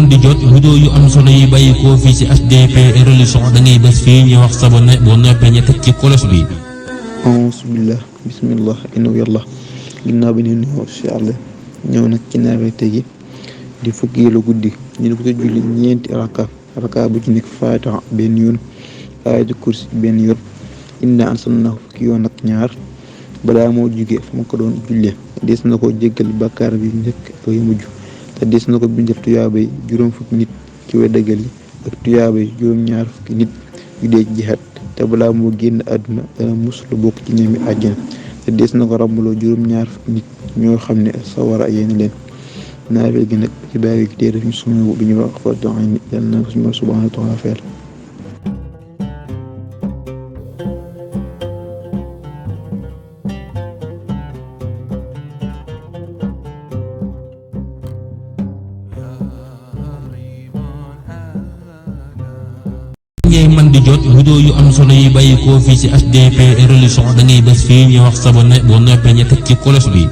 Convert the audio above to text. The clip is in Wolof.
man di jot vidéo yu am solo yi bàyyi ko fii ci HDP religion da ngay bés fii ñu wax sabone boo noppee ñu teg ci kolos bi. bismillah bismillah inna yàlla ginnaaw bi ñu nuyoo si àll ñëw nag ci naafete gi di fukkeelu guddi ñu ne ko ci julli ñeenti raka bu ci nekk faatiha benn yoon ayatul kursi benn yoon inna anzalnaahu fukki yoon ak ñaar balaa moo jóge fa ma ko doon jullee des na ko jéggal bàkkaar bi njëkk ak yu mujj te des na ko bindal tuyaabay juróom fukki nit ci weddagal yi ak tuyaabay juróom-ñaar fukki nit yu dee jihaat te balaa moo génn àdduna dana muslu bokk ci ñoom àjjana te des na ko ràmbaloo juróom-ñaar fukki nit ñoo xam ne sawara yéen leen naafel gi nag ci bàyyi gi téere fi sunu bi ñu wax fa doxin yàlla na ko suñu subhanahu wa taala fayal. ngay man di jot vidéo yu am solo yi bàyyi ko fii ci HDP religion da ngay bés fii ñu wax sabone boo noppee ñu teg ci kolos bi.